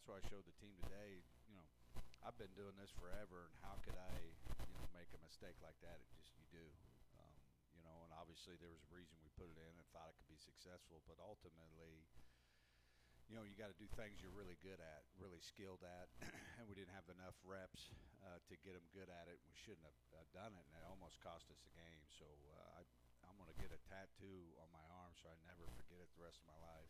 that's why I showed the team today. I've been doing this forever, and how could I, make a mistake like that? It just you do. Um, and obviously there was a reason we put it in and thought it could be successful, but ultimately, you got to do things you're really good at, really skilled at, and we didn't have enough reps to get them good at it. We shouldn't have done it, and it almost cost us the game. So I'm going to get a tattoo on my arm so I never forget it the rest of my life.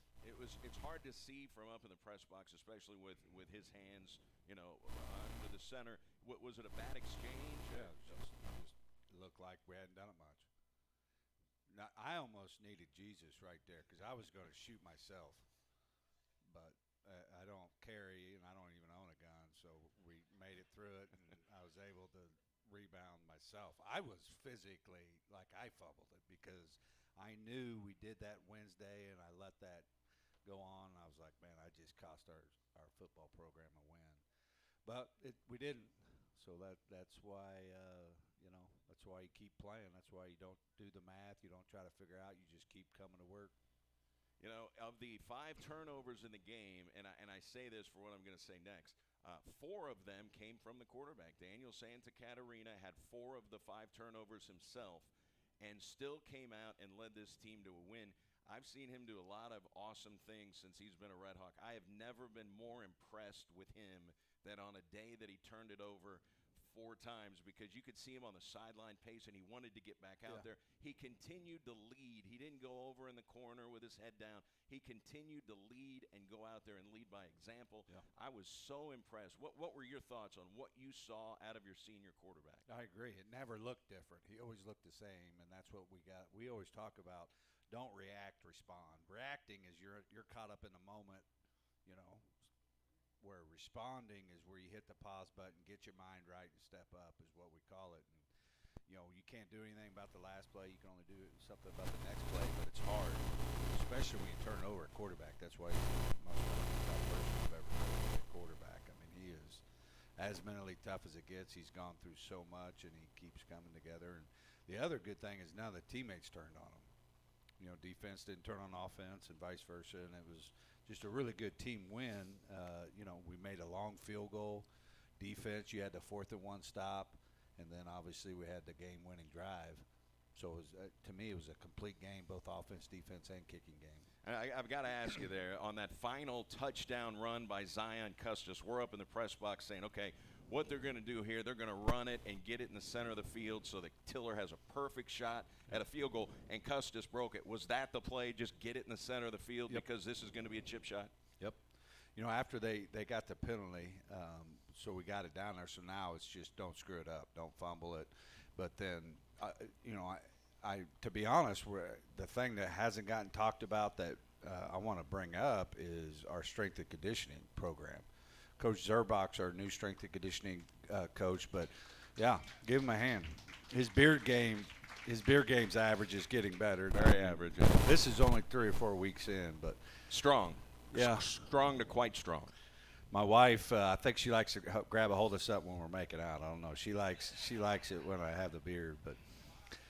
It's hard to see from up in the press box, especially with his hands, under the center. Was it a bad exchange? Yeah, it just looked like we hadn't done it much. Now, I almost needed Jesus right there because I was going to shoot myself. But I don't carry, and I don't even own a gun, so we made it through it, and I was able to rebound myself. I was physically like I fumbled it because I knew we did that Wednesday, and I let that go on. And I was like, man, I just cost our football program a win. But we didn't, so that's why that's why you keep playing. That's why you don't do the math. You don't try to figure out. You just keep coming to work. Of the 5 turnovers in the game, and I say this for what I'm going to say next, 4 of them came from the quarterback. Daniel Santacaterina had 4 of the 5 turnovers himself and still came out and led this team to a win. I've seen him do a lot of awesome things since he's been a Red Hawk. I have never been more impressed with him than on a day that he turned it over 4 times, because you could see him on the sideline pace, and he wanted to get back out there. He continued to lead. He didn't go over in the corner with his head down. He continued to lead and go out there and lead by example. Yeah. I was so impressed. What were your thoughts on what you saw out of your senior quarterback? I agree. It never looked different. He always looked the same, and that's what we got. We always talk about don't react, respond. Reacting is you're caught up in the moment, where responding is where you hit the pause button, get your mind right, and step up is what we call it. And, you can't do anything about the last play. You can only do something about the next play, but it's hard, especially when you turn over a quarterback. That's why he's the most tough person I've ever coached, a quarterback. I mean, he is as mentally tough as it gets. He's gone through so much, and he keeps coming together. And the other good thing is now the teammates turned on him. Defense didn't turn on offense and vice versa, and it was just a really good team win. We made a long field goal. Defense, you had the 4th and 1 stop, and then obviously we had the game-winning drive. So it was, to me, it was a complete game, both offense, defense, and kicking game. I've got to ask you there, on that final touchdown run by Zion Custis, we're up in the press box saying, okay, what they're going to do here, they're going to run it and get it in the center of the field so that Tiller has a perfect shot at a field goal, and Custis broke it. Was that the play, just get it in the center of the field because this is going to be a chip shot? Yep. After they got the penalty, so we got it down there, so now it's just don't screw it up, don't fumble it. But then, I to be honest, the thing that hasn't gotten talked about that I want to bring up is our strength and conditioning program. Coach Zerbach's our new strength and conditioning coach, but yeah, give him a hand. His beard game's average is getting better. Very average. This is only 3 or 4 weeks in, but strong. Yeah, strong to quite strong. My wife, I think she likes to grab a hold of something when we're making out. I don't know. She likes it when I have the beard, but.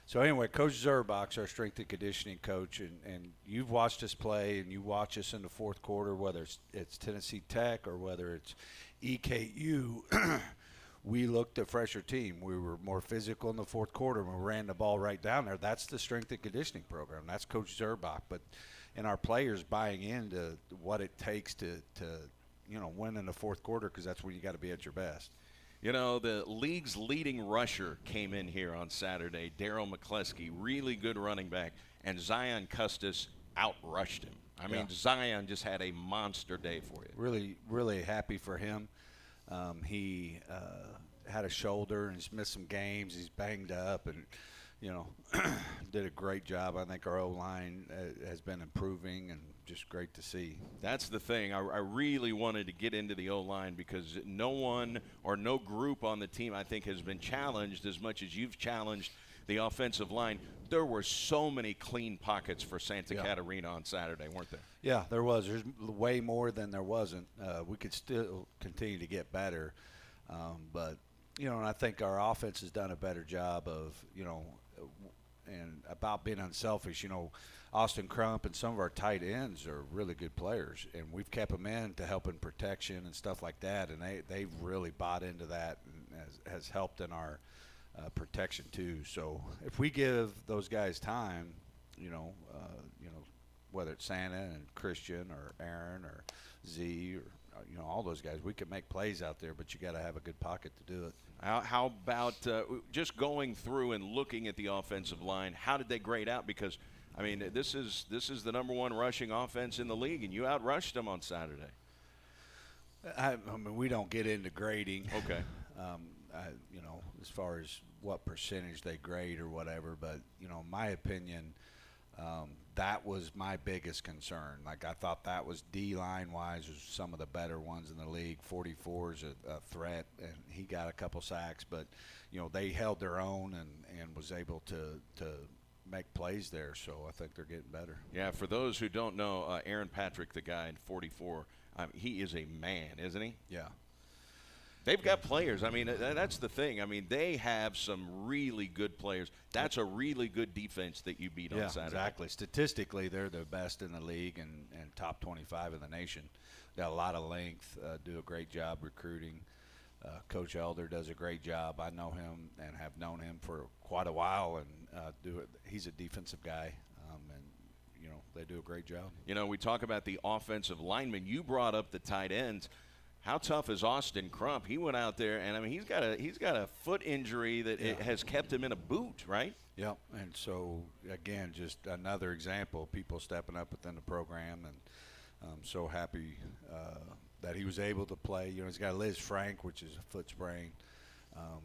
So anyway, Coach Zerbach's our strength and conditioning coach, and you've watched us play, and you watch us in the 4th quarter, whether it's Tennessee Tech or whether it's EKU. We looked a fresher team. We were more physical in the 4th quarter, and we ran the ball right down there. That's the strength and conditioning program. That's Coach Zerbach. And our players buying into what it takes to win in the 4th quarter, because that's when you got to be at your best. The league's leading rusher came in here on Saturday, Darryl McCleskey, really good running back, and Zion Custis outrushed him. I mean, Zion just had a monster day for you. Really, really happy for him. He had a shoulder and he's missed some games. He's banged up and, did a great job. I think our O-line has been improving and just great to see. That's the thing. I really wanted to get into the O-line because no one or no group on the team, I think, has been challenged as much as you've challenged the offensive line. There were so many clean pockets for Santacaterina on Saturday, weren't there? Yeah, there was. There's way more than there wasn't. We could still continue to get better. But, and I think our offense has done a better job of, about being unselfish. You know, Austin Crump and some of our tight ends are really good players, and we've kept them in to help in protection and stuff like that, and they've really bought into that and has helped in our protection too. So if we give those guys time, you know, whether it's Santa and Christian or Aaron or Z or all those guys, we can make plays out there, but you got to have a good pocket to do it. How about just going through and looking at the offensive line? How did they grade out? Because I mean, this is the number one rushing offense in the league, and you outrushed them on Saturday. I mean, we don't get into grading. Okay. As far as what percentage they grade or whatever, but in my opinion, that was my biggest concern. Like, I thought that was D-line wise was some of the better ones in the league. 44 is a threat, and he got a couple sacks, but they held their own and was able to make plays there. So I think they're getting better. Yeah, for those who don't know, Aaron Patrick, the guy in 44, he is a man, isn't he? Yeah. They've got players. I mean, that's the thing. I mean, they have some really good players. That's a really good defense that you beat on Saturday. Exactly. Statistically, they're the best in the league and top 25 in the nation. Got a lot of length, do a great job recruiting. Coach Elder does a great job. I know him and have known him for quite a while, and he's a defensive guy, and they do a great job. We talk about the offensive linemen. You brought up the tight ends. How tough is Austin Crump? He went out there, and I mean, he's got a foot injury that it has kept him in a boot, right? Yep. And so again, just another example of people stepping up within the program, and I'm so happy that he was able to play. He's got Liz Frank, which is a foot sprain,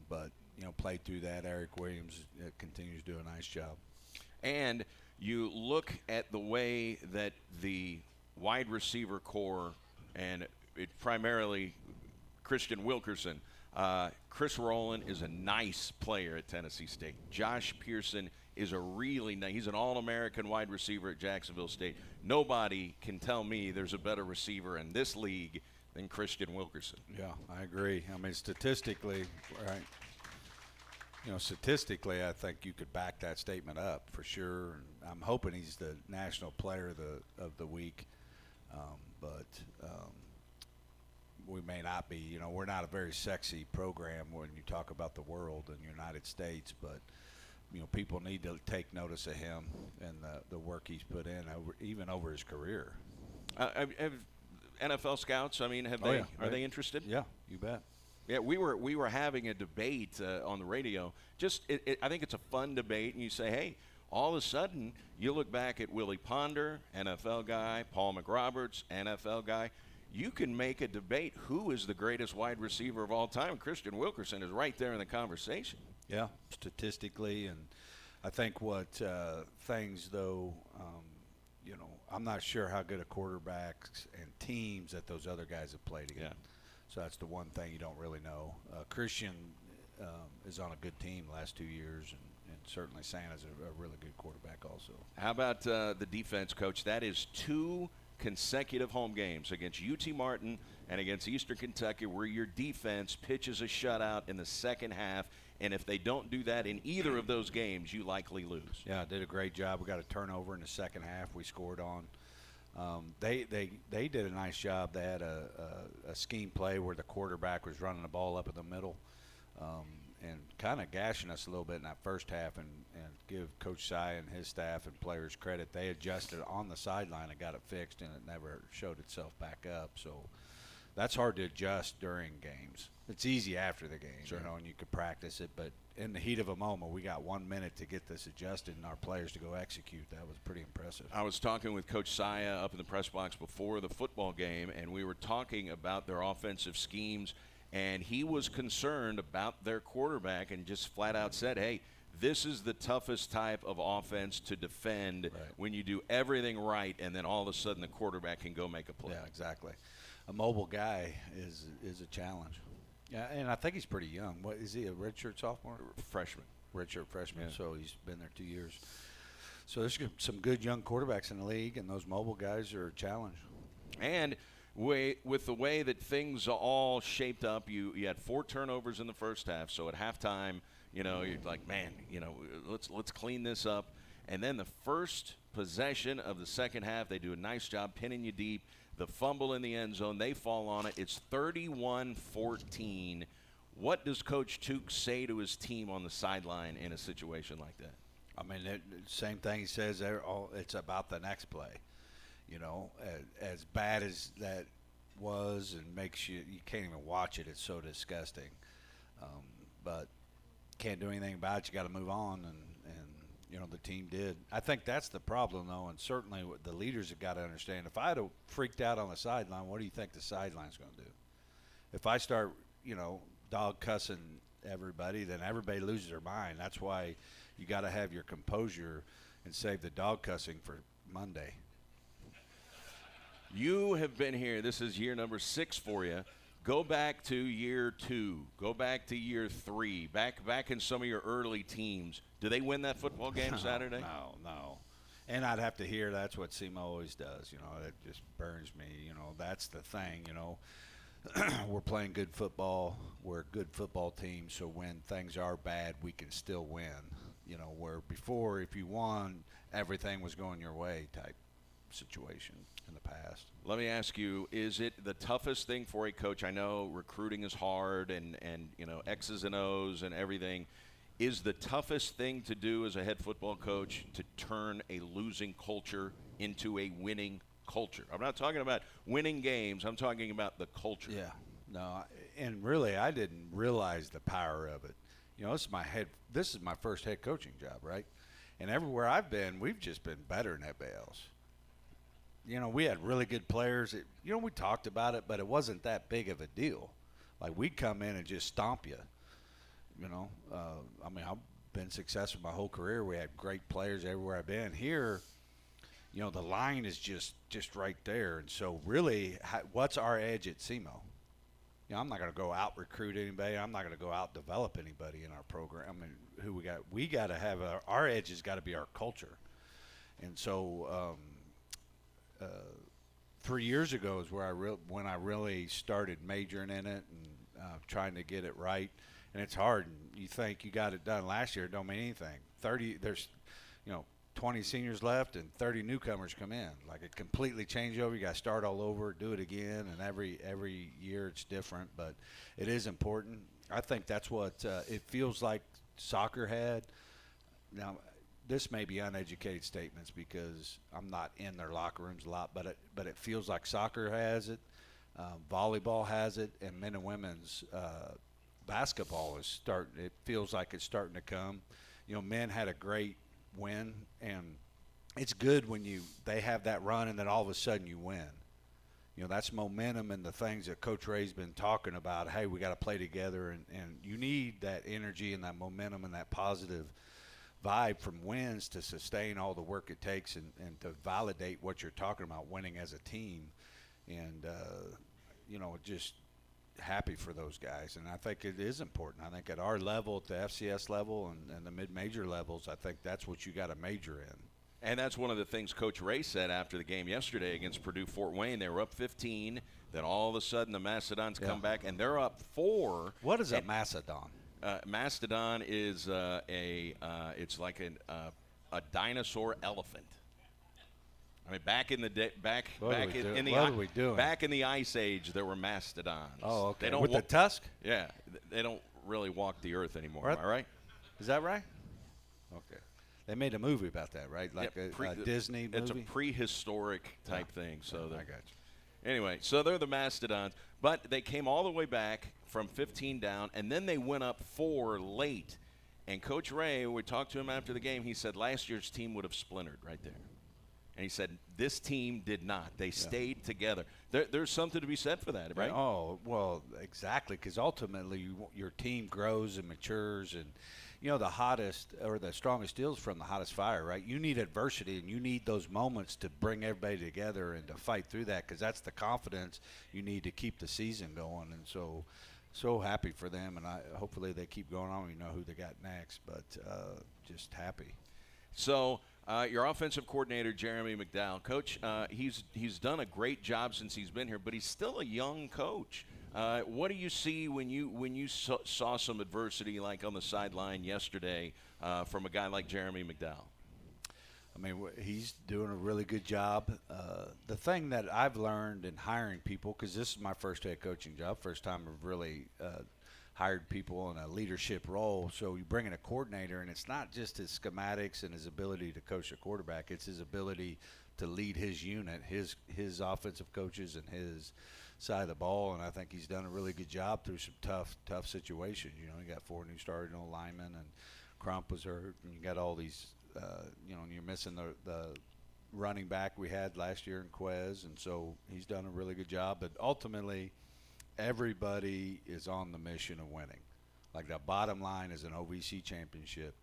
but played through that. Eric Williams continues to do a nice job. And you look at the way that the wide receiver core and primarily Christian Wilkerson. Chris Rowland is a nice player at Tennessee State. Josh Pearson is he's an All-American wide receiver at Jacksonville State. Nobody can tell me there's a better receiver in this league than Christian Wilkerson. Yeah, I agree. I mean, statistically, right? Statistically, I think you could back that statement up for sure. I'm hoping he's the national player of the week, but we may not be. We're not a very sexy program when you talk about the world and the United States, but people need to take notice of him and the work he's put in even over his career. Have NFL scouts, I mean, are they interested? Yeah, you bet. Yeah, we were having a debate on the radio. I think it's a fun debate, and you say, hey, all of a sudden you look back at Willie Ponder, NFL guy, Paul McRoberts, NFL guy. You can make a debate who is the greatest wide receiver of all time. Christian Wilkerson is right there in the conversation. Yeah, statistically, and I think what things, though, I'm not sure how good a quarterbacks and teams that those other guys have played against. Yeah. So that's the one thing you don't really know. Christian is on a good team the last 2 years, and certainly Santa's a really good quarterback also. How about the defense, Coach? That is 2 consecutive home games against UT Martin and against Eastern Kentucky where your defense pitches a shutout in the second half, and if they don't do that in either of those games, you likely lose. Yeah, did a great job. We got a turnover in the second half we scored on. They did a nice job. They had a scheme play where the quarterback was running the ball up in the middle and kind of gashing us a little bit in that first half, and give Coach Sy and his staff and players credit. They adjusted on the sideline and got it fixed, and it never showed itself back up. So that's hard to adjust during games. It's easy after the game, sure, and you could practice it. But in the heat of a moment, we got 1 minute to get this adjusted and our players to go execute. That was pretty impressive. I was talking with Coach Saya up in the press box before the football game, and we were talking about their offensive schemes, and he was concerned about their quarterback and just flat out said, hey, this is the toughest type of offense to defend when you do everything right and then all of a sudden the quarterback can go make a play. Yeah, exactly. A mobile guy is a challenge. Yeah, and I think he's pretty young. What is he, a redshirt sophomore? Freshman. Redshirt freshman, yeah. So he's been there 2 years. So there's some good young quarterbacks in the league, and those mobile guys are a challenge. And with the way that things all shaped up, you had 4 turnovers in the first half, so at halftime You know, you're like, man, you know, let's clean this up. And then the first possession of the second half, they do a nice job pinning you deep. The fumble in the end zone, they fall on it. It's 31-14. What does Coach Tukes say to his team on the sideline in a situation like that? I mean, same thing he says there. It's about the next play. You know, as bad as that was, and makes you can't even watch it. It's so disgusting. But can't do anything about it. You got to move on, and you know the team did. I think that's the problem, though, and certainly what the leaders have got to understand. If I had freaked out on the sideline, what do you think the sideline's going to do? If I start, you know, dog cussing everybody, then everybody loses their mind. That's why you got to have your composure and save the dog cussing for Monday. You have been here. This is year number 6 for you. Go back to year 2. Go back to year 3. Back in some of your early teams. Do they win that football game Saturday? No. And I'd have to hear that's what SEMO always does. You know, it just burns me. You know, that's the thing, you know. We're playing good football. We're a good football team, so when things are bad, we can still win. You know, where before, if you won, everything was going your way type situation in the past. Let me ask you, is it the toughest thing for a coach? I know recruiting is hard and you know, X's and O's and everything. Is the toughest thing to do as a head football coach to turn a losing culture into a winning culture? I'm not talking about winning games. I'm talking about the culture. Yeah. No, and really I didn't realize the power of it. You know, this is my first head coaching job, right? And everywhere I've been, we've just been better than everybody else. You know, we had really good players. You know, we talked about it, but it wasn't that big of a deal. Like, we'd come in and just stomp you. You know, I mean, I've been successful my whole career. We had great players everywhere I've been. Here, you know, the line is just right there. And so, really, what's our edge at SEMO? You know, I'm not going to go out recruit anybody. I'm not going to go out develop anybody in our program. I mean, who we got? We got to have our edge has got to be our culture. And so, 3 years ago is where when I really started majoring in it and trying to get it right. And it's hard. And you think you got it done last year, it don't mean anything. There's, you know, 20 seniors left and 30 newcomers come in. Like, it completely changed over. You got to start all over, do it again, and every year it's different. But it is important. I think that's what it feels like soccer had. Now, this may be uneducated statements because I'm not in their locker rooms a lot, but it feels like soccer has it, volleyball has it, and men and women's basketball is starting. It feels like it's starting to come. You know, men had a great win, and it's good when they have that run and then all of a sudden you win. You know, that's momentum and the things that Coach Ray's been talking about. Hey, we got to play together, and you need that energy and that momentum and that positive vibe from wins to sustain all the work it takes and to validate what you're talking about, winning as a team. And, you know, just happy for those guys. And I think it is important. I think at our level, at the FCS level and the mid-major levels, I think that's what you got to major in. And that's one of the things Coach Ray said after the game yesterday against Purdue-Fort Wayne. They were up 15. Then all of a sudden the Mastodons come back, and they're up 4. What is a Mastodon? Mastodon is it's like a dinosaur elephant. I mean, back in the day, What are we doing? Back in the Ice Age, there were mastodons. Oh, okay. They don't With the tusk? Yeah, they don't really walk the earth anymore. Am I right? Is that right? Okay. They made a movie about that, right? Like a Disney movie? It's a prehistoric type thing. So I got you. Anyway, so they're the Mastodons. But they came all the way back from 15 down, and then they went up 4 late. And Coach Ray, we talked to him after the game, he said last year's team would have splintered right there. And he said this team did not. They stayed together. There's something to be said for that, right? Oh, well, exactly, because ultimately your team grows and matures, and you know the hottest or the strongest steel is from the hottest fire, right? You need adversity, and you need those moments to bring everybody together and to fight through that, because that's the confidence you need to keep the season going. And so happy for them, and hopefully they keep going on. We know who they got next, but just happy. So your offensive coordinator, Jeremy McDowell, Coach, he's done a great job since he's been here, but he's still a young coach. What do you see when you saw some adversity like on the sideline yesterday from a guy like Jeremy McDowell? I mean, he's doing a really good job. The thing that I've learned in hiring people, because this is my first head coaching job, first time I've really hired people in a leadership role. So you bring in a coordinator, and it's not just his schematics and his ability to coach a quarterback. It's his ability to lead his unit, his offensive coaches, and his side of the ball. And I think he's done a really good job through some tough situations. You know, you got 4 new starting linemen, and Crump was hurt, and you got all these. And you're missing the running back we had last year in Quez, and so he's done a really good job. But ultimately, everybody is on the mission of winning. Like, the bottom line is an OVC championship.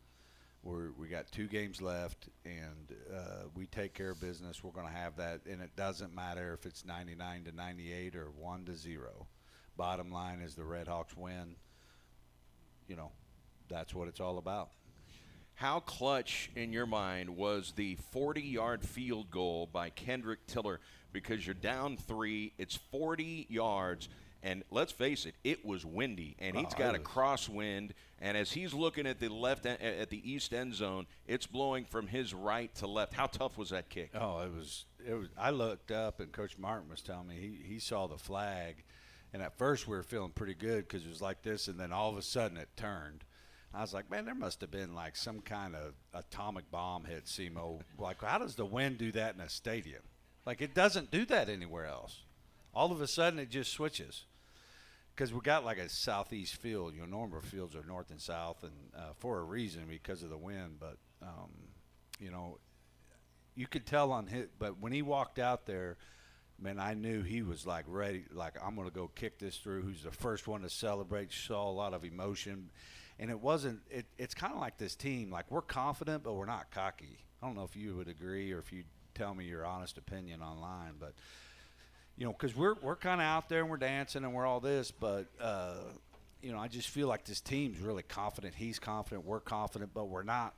We got 2 games left, and we take care of business. We're going to have that, and it doesn't matter if it's 99-98 or 1-0. Bottom line is the Red Hawks win. You know, that's what it's all about. How clutch, in your mind, was the 40-yard field goal by Kendrick Tiller? Because you're down 3, it's 40 yards, and let's face it, it was windy, and he's got a crosswind, and as he's looking at the east end zone, it's blowing from his right to left. How tough was that kick? Oh, it was. I looked up, and Coach Martin was telling me he saw the flag, and at first we were feeling pretty good because it was like this, and then all of a sudden it turned. I was like, man, there must have been like some kind of atomic bomb hit SEMO. Like, how does the wind do that in a stadium? Like, it doesn't do that anywhere else. All of a sudden, it just switches. Because we got like a southeast field. You know, normal fields are north and south, and for a reason, because of the wind. But, you know, you could tell on his – but when he walked out there, man, I knew he was like ready. Like, I'm going to go kick this through. Who's the first one to celebrate? Saw a lot of emotion. And it wasn't – it's kind of like this team. Like, we're confident, but we're not cocky. I don't know if you would agree or if you'd tell me your honest opinion online. But, you know, because we're kind of out there and we're dancing and we're all this. But, you know, I just feel like this team's really confident. He's confident. We're confident. But we're not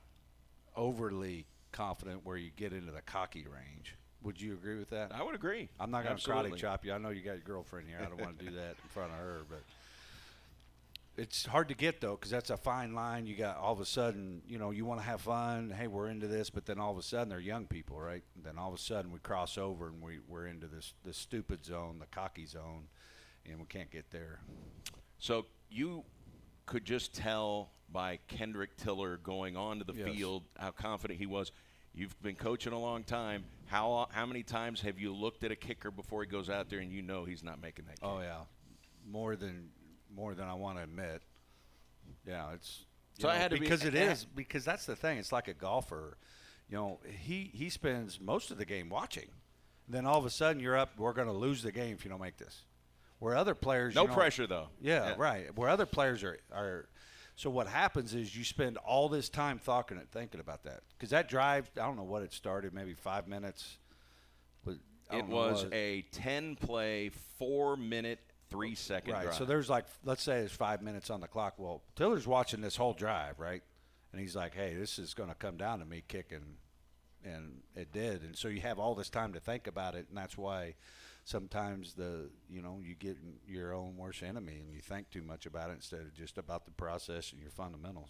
overly confident where you get into the cocky range. Would you agree with that? I would agree. I'm not going to karate chop you. I know you got your girlfriend here. I don't want to do that in front of her. But it's hard to get, though, because that's a fine line. You got all of a sudden, you know, you want to have fun. Hey, we're into this. But then all of a sudden, they're young people, right? And then all of a sudden, we cross over and we're into this stupid zone, the cocky zone, and we can't get there. So you could just tell by Kendrick Tiller going onto the field how confident he was. You've been coaching a long time. How many times have you looked at a kicker before he goes out there and you know he's not making that kick? Oh, yeah. More than I want to admit. Yeah, it's so I had to because that's the thing. It's like a golfer. You know, he spends most of the game watching. Then all of a sudden you're up. We're going to lose the game if you don't make this. Where other players, no pressure though. Yeah, right. Where other players are. So what happens is you spend all this time thinking about that because that drive. I don't know what it started. Maybe 5 minutes. But it was a 10-play, 4-minute. 3-second right. drive. So there's like, let's say there's 5 minutes on the clock. Well, Tiller's watching this whole drive, right? And he's like, hey, this is going to come down to me kicking. And it did. And so you have all this time to think about it. And that's why sometimes you get your own worst enemy and you think too much about it instead of just about the process and your fundamentals.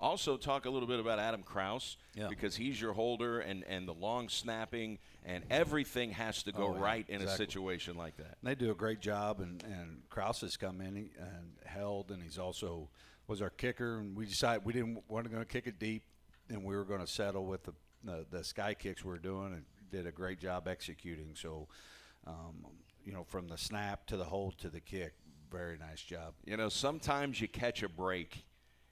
Also talk a little bit about Adam Krause because he's your holder and the long snapping and everything has to go right in a situation like that. And they do a great job, and Krause has come in and held, and he's also was our kicker, and we decided we weren't going to kick it deep, and we were going to settle with the sky kicks we were doing, and did a great job executing. So, you know, from the snap to the hold to the kick, very nice job. You know, sometimes you catch a break.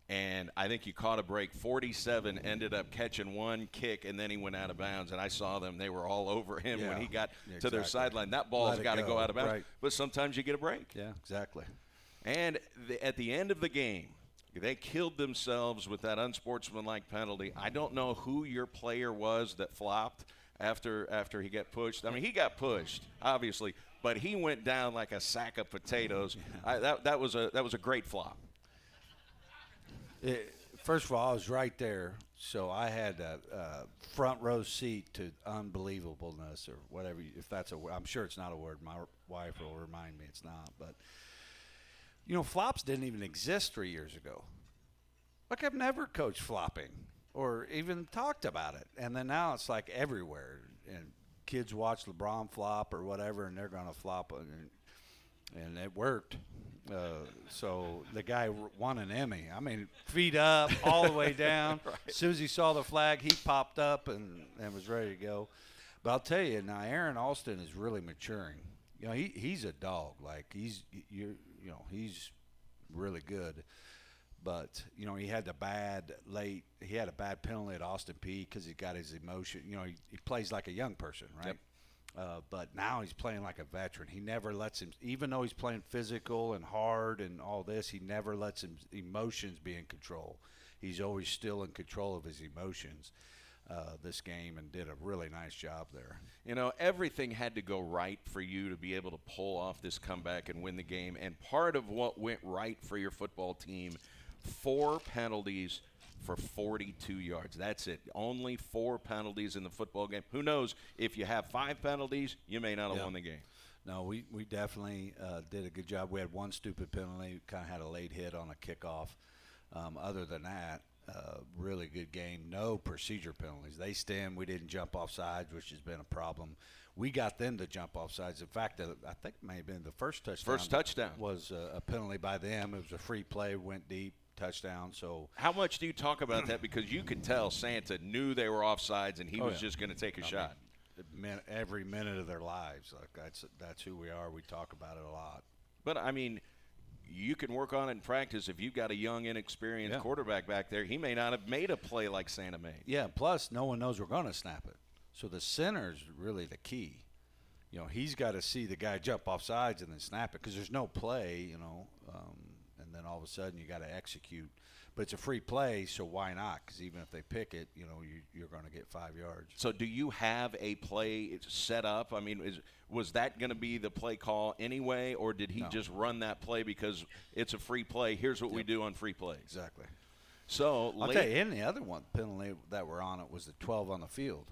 And I think you caught a break. 47 ended up catching one kick, and then he went out of bounds. And I saw them. They were all over him when he got to their sideline. That ball's got to go out of bounds. Right. But sometimes you get a break. Yeah, exactly. And at the end of the game, they killed themselves with that unsportsmanlike penalty. I don't know who your player was that flopped after he got pushed. I mean, he got pushed, obviously, but he went down like a sack of potatoes. That was a great flop. First of all, I was right there, so I had a front row seat to unbelievableness or whatever. If that's a word, I'm sure it's not a word. My wife will remind me it's not. But flops didn't even exist 3 years ago. Like I've never coached flopping or even talked about it, and then now it's like everywhere. And kids watch LeBron flop or whatever, and they're gonna flop, and it worked. So the guy won an Emmy. I mean, feet up, all the way down. Right. As soon as he saw the flag, he popped up and was ready to go. But I'll tell you now, Aaron Alston is really maturing. He's a dog. Like he's really good. But he had a bad penalty at Austin Peay because he got his emotion. He plays like a young person, right? Yep. But now he's playing like a veteran. He never lets him, even though he's playing physical and hard and all this, he never lets his emotions be in control. He's always still in control of his emotions this game, and did a really nice job there. Everything had to go right for you to be able to pull off this comeback and win the game. And part of what went right for your football team, 4 penalties for 42 yards. That's it. Only 4 penalties in the football game. Who knows? If you have 5 penalties, you may not have won the game. No, we definitely did a good job. We had one stupid penalty. Kind of had a late hit on a kickoff. Other than that, really good game. No procedure penalties. They stemmed. We didn't jump off sides, which has been a problem. We got them to jump off sides. In fact, I think it may have been the first touchdown. First touchdown was a penalty by them. It was a free play, went deep. Touchdown. So how much do you talk about that? Because you could tell Santa knew they were offsides and he was just going to take a shot. Every minute of their lives. Like that's who we are. We talk about it a lot. But I mean, you can work on it in practice. If you've got a young, inexperienced quarterback back there, he may not have made a play like Santa made. Yeah. Plus, no one knows we're going to snap it. So the center's really the key. He's got to see the guy jump off sides and then snap it because there's no play. And then all of a sudden you got to execute. But it's a free play, so why not? Because even if they pick it, you're going to get 5 yards. So do you have a play set up? I mean, was that going to be the play call anyway, or did he just run that play because it's a free play? Here's what we do on free plays. Exactly. So I'll tell you, and the other one penalty that were on it was the 12 on the field.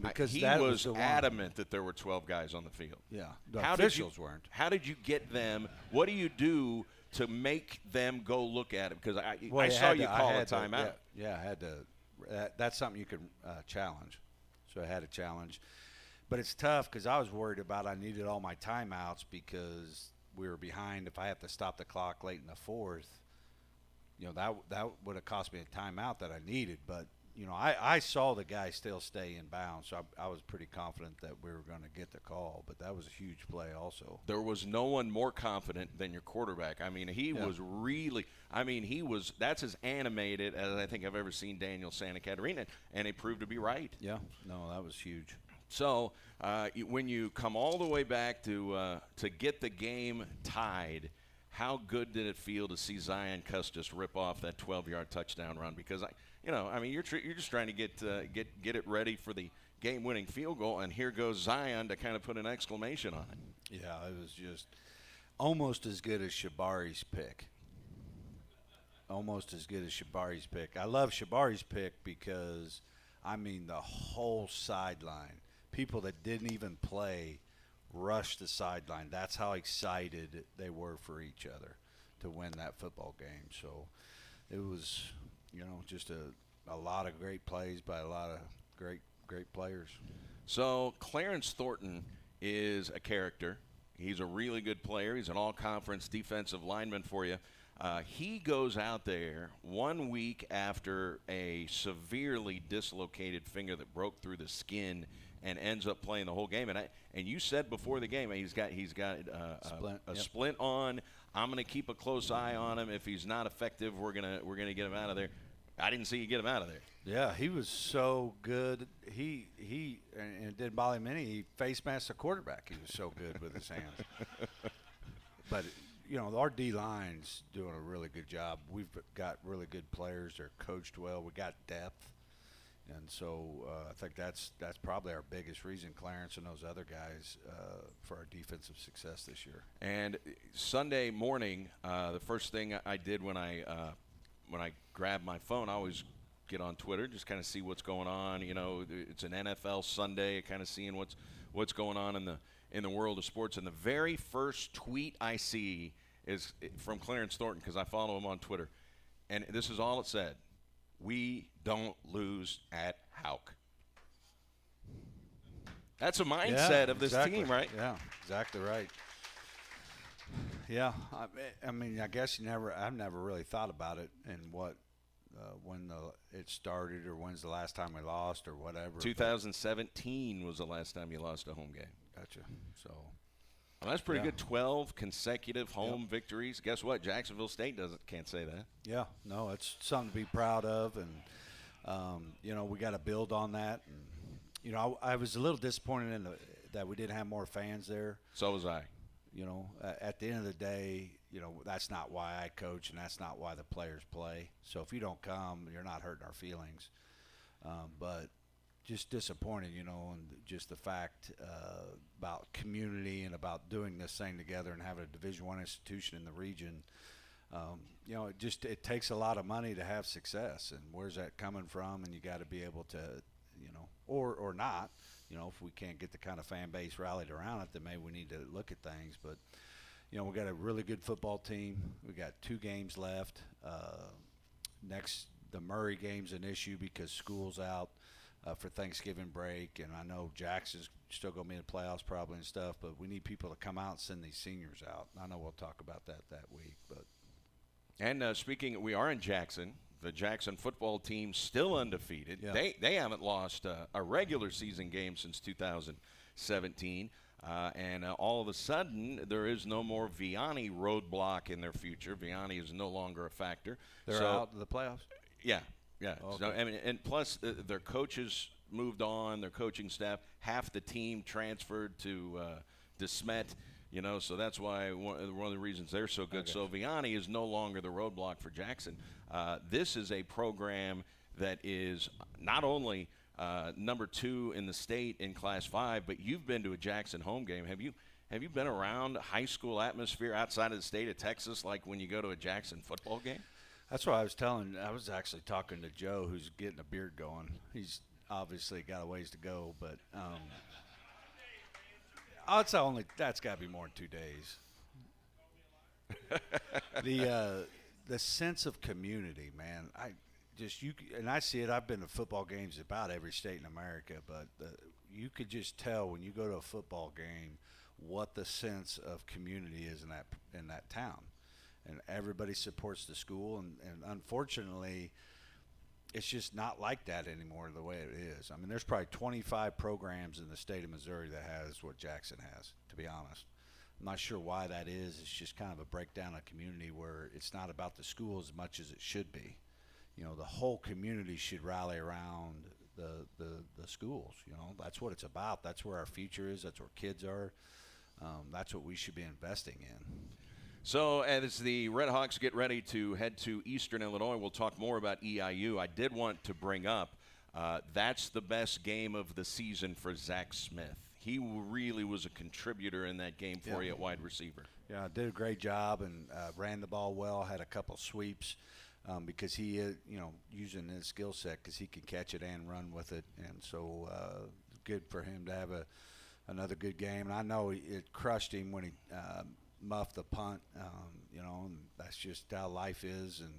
Because he that was the adamant that there were 12 guys on the field. Yeah, the officials weren't. How did you get them? What do you do to make them go look at it? Because I saw you call a timeout. Yeah, I had to. That's something you can challenge. So I had a challenge. But it's tough because I was worried about I needed all my timeouts because we were behind. If I have to stop the clock late in the fourth, that would have cost me a timeout that I needed. But, I saw the guy still stay in bounds, so I was pretty confident that we were going to get the call. But that was a huge play also. There was no one more confident than your quarterback. I mean, he was really – that's as animated as I think I've ever seen Daniel Santa Catarina, and it proved to be right. Yeah, no, that was huge. So when you come all the way back to get the game tied, how good did it feel to see Zion Custis rip off that 12-yard touchdown run? Because you're just trying to get it ready for the game-winning field goal, and here goes Zion to kind of put an exclamation on it. Yeah, it was just almost as good as Shabari's pick. Almost as good as Shabari's pick. I love Shabari's pick because, the whole sideline, people that didn't even play rushed the sideline. That's how excited they were for each other to win that football game. So it was, just a lot of great plays by a lot of great players. So Clarence Thornton is a character. He's a really good player. He's an all-conference defensive lineman for you. He goes out there 1 week after a severely dislocated finger that broke through the skin and ends up playing the whole game. And you said before the game he's got a splint on. I'm going to keep a close eye on him. If he's not effective, we're gonna get him out of there. I didn't see you get him out of there. Yeah, he was so good. He and it didn't bother him any. He face masked the quarterback. He was so good with his hands. But our D line's doing a really good job. We've got really good players. They're coached well. We got depth. And so I think that's probably our biggest reason, Clarence and those other guys, for our defensive success this year. And Sunday morning, the first thing I did when I when I grab my phone, I always get on Twitter, just kind of see what's going on. You know, it's an NFL Sunday, kind of seeing what's going on in the world of sports. And the very first tweet I see is from Clarence Thornton, because I follow him on Twitter, and this is all it said: "We don't lose at Hauk." That's a mindset of this team, right? Yeah, exactly right. Yeah, I mean, I guess I've never really thought about it and when it started or when's the last time we lost or whatever. 2017 was the last time you lost a home game. Gotcha. So. Well, that's pretty good. 12 consecutive home victories. Guess what? Jacksonville State can't say that. Yeah, no, it's something to be proud of, and you know, we got to build on that. And you know, I was a little disappointed that we didn't have more fans there. So was I. You know, at the end of the day, you know, that's not why I coach, and that's not why the players play. So if you don't come, you're not hurting our feelings. But just disappointed, you know, and just the fact about community and about doing this thing together and having a Division I institution in the region. You know, it takes a lot of money to have success, and where's that coming from? And you got to be able to, you know, or not. You know, if we can't get the kind of fan base rallied around it, then maybe we need to look at things. But, you know, we got a really good football team. We got 2 games left. The Murray game's an issue because school's out for Thanksgiving break, and I know Jackson's still going to be in the playoffs probably and stuff, but we need people to come out and send these seniors out. I know we'll talk about that week. And speaking, we are in Jackson. The Jackson football team still undefeated. Yeah. They haven't lost a regular season game since 2017. And all of a sudden, there is no more Vianney roadblock in their future. Vianney is no longer a factor. They're out of the playoffs? Yeah. Okay. So, I mean, and plus, their coaches moved on, their coaching staff. Half the team transferred to Smet. You know, so that's why one of the reasons they're so good. Okay. So Vianney is no longer the roadblock for Jackson. This is a program that is not only number 2 in the state in Class 5, but you've been to a Jackson home game. Have you been around high school atmosphere outside of the state of Texas, like when you go to a Jackson football game? That's what I was telling. I was actually talking to Joe, who's getting a beard going. He's obviously got a ways to go, but that's got to be more than 2 days. The sense of community, man. I see it. I've been to football games about every state in America, but you could just tell when you go to a football game what the sense of community is in that town, and everybody supports the school. And unfortunately, it's just not like that anymore the way it is. I mean, there's probably 25 programs in the state of Missouri that has what Jackson has, to be honest. I'm not sure why that is. It's just kind of a breakdown of community where it's not about the school as much as it should be. You know, the whole community should rally around the schools. You know, that's what it's about. That's where our future is. That's where kids are. That's what we should be investing in. So as the Red Hawks get ready to head to Eastern Illinois, we'll talk more about EIU. I did want to bring up that's the best game of the season for Zach Smith. He really was a contributor in that game for you at wide receiver. Yeah, did a great job and ran the ball well, had a couple sweeps because he is, you know, using his skill set because he can catch it and run with it. And so good for him to have another good game. And I know it crushed him when he muffed the punt, you know, and that's just how life is. And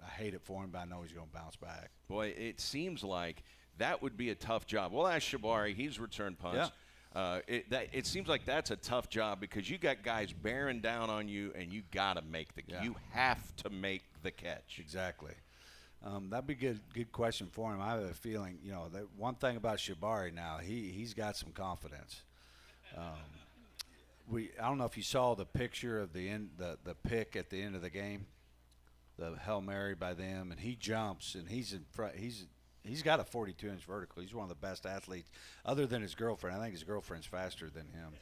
I hate it for him, but I know he's going to bounce back. Boy, it seems like that would be a tough job. We'll ask Shabari. He's returned punts. Yeah. It seems like that's a tough job because you got guys bearing down on you, and you got to make you have to make the catch. Exactly. That'd be good question for him. I have a feeling, you know, that one thing about Shabari now, he's got some confidence. I don't know if you saw the picture of the pick at the end of the game, the Hail Mary by them, and he jumps and he's in front. He's got a 42-inch vertical. He's one of the best athletes, other than his girlfriend. I think his girlfriend's faster than him.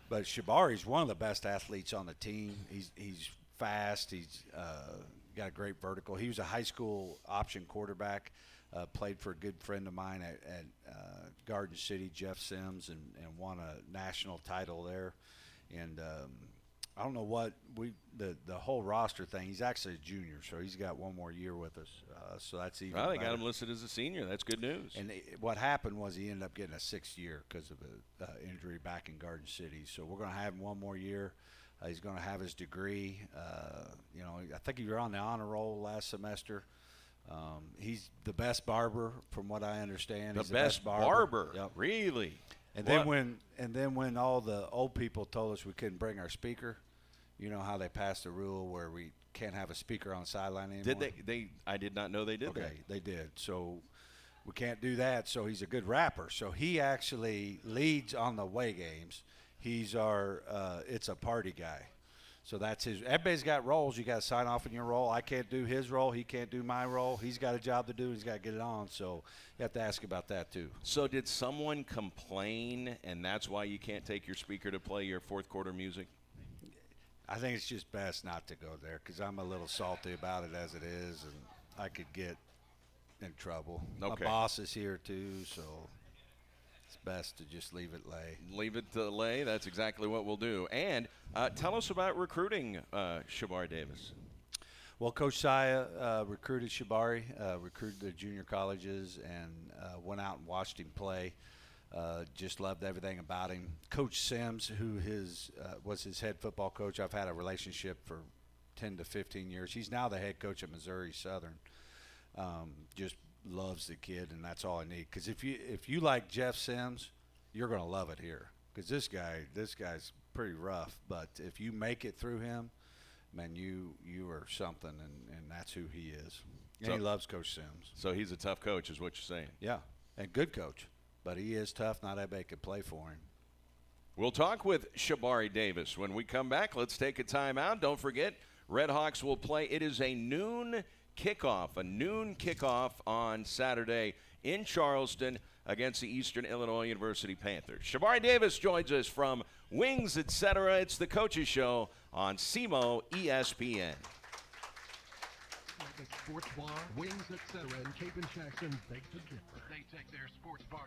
But Shabari's one of the best athletes on the team. He's fast. He's got a great vertical. He was a high school option quarterback, played for a good friend of mine at Garden City, Jeff Sims, and won a national title there. And I don't know what the whole roster thing. He's actually a junior, so he's got one more year with us. So that's even. Well, they got better. him listed as a senior. That's good news. And what happened was he ended up getting a 6th year because of an injury back in Garden City. So we're going to have him one more year. He's going to have his degree. I think he was on the honor roll last semester. He's the best barber, from what I understand. The He's best barber. Yep. Really? And then when all the old people told us we couldn't bring our speaker, you know how they passed a rule where we can't have a speaker on the sideline anymore? Did they? I did not know they did that. Okay, they did. So we can't do that. So he's a good rapper. So he actually leads on the away games. He's our it's a party guy. So that's his. Everybody's got roles. You got to sign off on your role. I can't do his role. He can't do my role. He's got a job to do. He's got to get it on. So you have to ask about that too. So did someone complain, and that's why you can't take your speaker to play your fourth quarter music? I think it's just best not to go there because I'm a little salty about it as it is, and I could get in trouble. Okay. My boss is here too, so it's best to just leave it lay. Leave it to lay. That's exactly what we'll do. And tell us about recruiting Shabari Davis. Well, Coach Saya recruited Shabari, recruited the junior colleges, and went out and watched him play. Just loved everything about him. Coach Sims, who was his head football coach, I've had a relationship for 10 to 15 years. He's now the head coach at Missouri Southern. Just loves the kid, and that's all I need. Because if you like Jeff Sims, you're going to love it here. Because this guy's pretty rough, but if you make it through him, man, you are something, and that's who he is. And he loves Coach Sims. So he's a tough coach, is what you're saying. Yeah, and good coach. But he is tough. Not everybody can play for him. We'll talk with Shabari Davis. When we come back, let's take a timeout. Don't forget, Red Hawks will play. It is a noon kickoff on Saturday in Charleston against the Eastern Illinois University Panthers. Shabari Davis joins us from Wings, etc. It's the Coaches Show on SEMO ESPN. The sports bar, Wings, etc. and Cape and Jackson beg to differ. They take their sports bar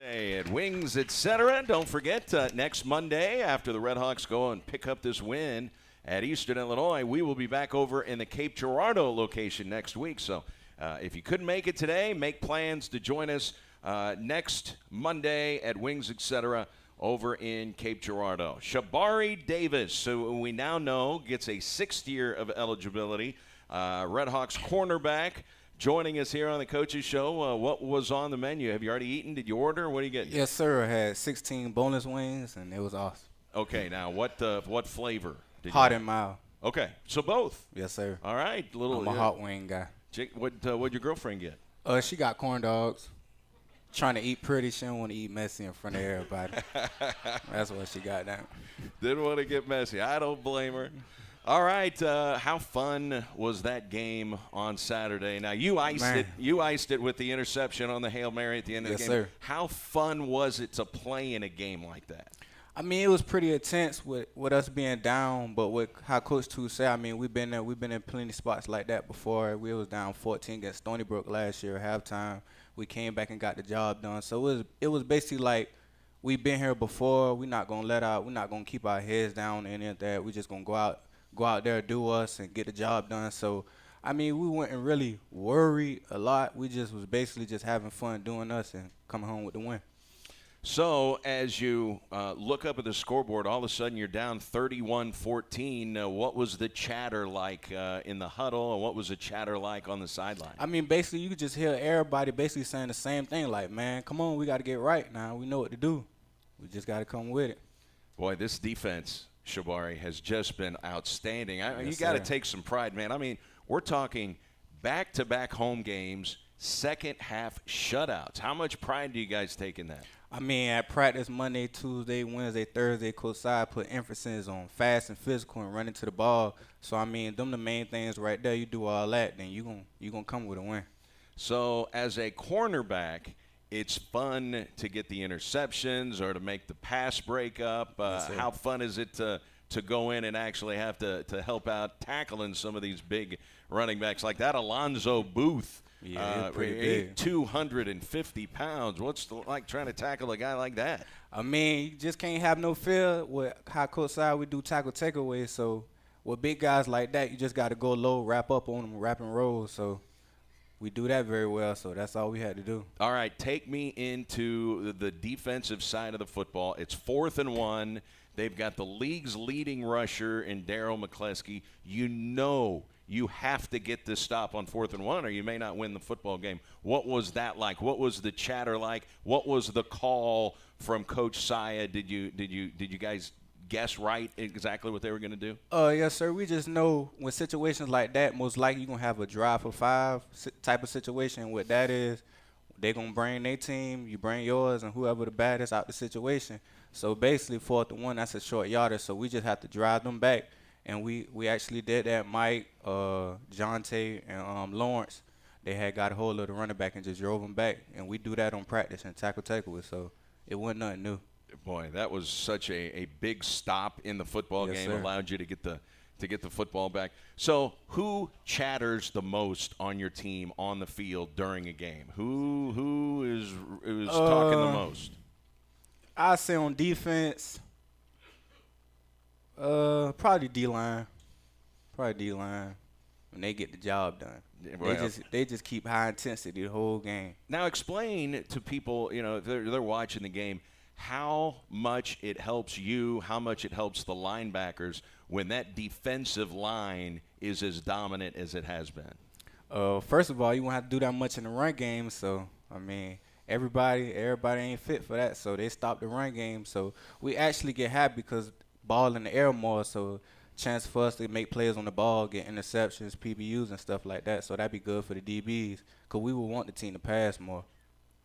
Hey, at Wings, etc. Don't forget, next Monday, after the Red Hawks go and pick up this win at Eastern Illinois, we will be back over in the Cape Girardeau location next week. So if you couldn't make it today, make plans to join us next Monday at Wings, etc. over in Cape Girardeau. Shabari Davis, who we now know gets a 6th year of eligibility, Red Hawks cornerback, joining us here on the Coaches Show. What was on the menu? Have you already eaten? Did you order? What are you getting? Yes, sir. I had 16 boneless wings, and it was awesome. Okay, now what flavor? Hot and mild. Okay, so both. Yes, sir. All right, I'm a hot wing guy. What'd your girlfriend get? She got corn dogs. Trying to eat pretty. She don't want to eat messy in front of everybody. That's what she got now. Didn't want to get messy. I don't blame her. All right, how fun was that game on Saturday? Now you iced it. You iced it with the interception on the Hail Mary at the end of the game. Sir. How fun was it to play in a game like that? I mean, it was pretty intense with us being down, but with how Coach Tu said, I mean, we've been in plenty of spots like that before. We was down 14 against Stony Brook last year at halftime. We came back and got the job done. So it was basically like we've been here before. We're not gonna keep our heads down and any of that. We're just gonna go out there, do us, and get the job done. So, I mean, we weren't really worried a lot. We just was basically just having fun doing us and coming home with the win. So, as you look up at the scoreboard, all of a sudden you're down 31-14. What was the chatter like in the huddle, and what was the chatter like on the sideline? I mean, basically, you could just hear everybody basically saying the same thing, like, man, come on, we got to get right now. We know what to do. We just got to come with it. Boy, this defense, Shabari, has just been outstanding. Yes, you got to sir. take some pride, man. I mean, we're talking back-to-back home games, second-half shutouts. How much pride do you guys take in that? I mean, at practice Monday, Tuesday, Wednesday, Thursday, Coach Si put emphasis on fast and physical and running to the ball. So, I mean, them the main things right there. You do all that, then you gonna come with a win. So, as a cornerback, it's fun to get the interceptions or to make the pass breakup. Yes, sir. How fun is it to go in and actually have to help out tackling some of these big running backs like that? Alonzo Booth. Yeah, he's pretty big. 250 pounds. What's it like trying to tackle a guy like that? I mean, you just can't have no fear with how Coach Si we do tackle takeaways. So with big guys like that, you just got to go low, wrap up on them, wrap and roll. So we do that very well. So that's all we had to do. All right, take me into the defensive side of the football. It's 4th and 1. They've got the league's leading rusher in Darryl McCleskey. You know you have to get this stop on 4th and 1 or you may not win the football game. What was that like? What was the chatter like? What was the call from Coach Saya? Did you guys guess right exactly what they were going to do? Yes, sir. We just know with situations like that, most likely you're going to have a drive for 5 type of situation. What that is, they're going to bring their team, you bring yours, and whoever the baddest out the situation. So basically 4th and 1, that's a short yardage. So we just have to drive them back. And we actually did that. Mike, Jonte, and Lawrence, they had got a hold of the running back and just drove him back. And we do that on practice and tackle takeaways. So it wasn't nothing new. Boy, that was such a big stop in the football Yes, game. sir. Allowed you to get the football back. So who chatters the most on your team on the field during a game? Who is talking the most? I say on defense, probably D-line. Probably D-line when they get the job done. Well, They just keep high intensity the whole game. Now explain to people, if they're watching the game, how much it helps you, how much it helps the linebackers when that defensive line is as dominant as it has been. First of all, you won't have to do that much in the run game. So, I mean, everybody ain't fit for that. So they stopped the run game. So we actually get happy because ball in the air more. So chance for us to make plays on the ball, get interceptions, PBUs, and stuff like that. So that'd be good for the DBs because we would want the team to pass more.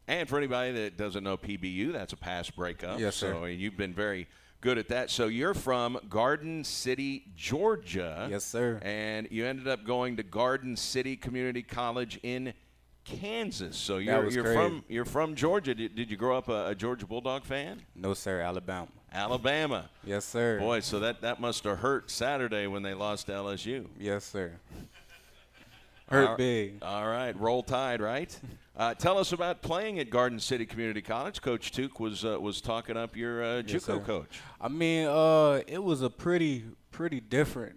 And for anybody that doesn't know PBU, that's a pass breakup. Yes, sir. So you've been very good at that. So you're from Garden City, Georgia. Yes, sir. And you ended up going to Garden City Community College in Kansas. So you're from Georgia. Did you grow up a Georgia Bulldog fan? No, sir, Alabama. Alabama. Yes, sir. Boy, so that must have hurt Saturday when they lost to LSU. Yes, sir. Hurt big. All right, roll Tide, right? Tell us about playing at Garden City Community College. Coach Tuke was talking up your Yes, sir. JUCO coach. I mean, it was a pretty different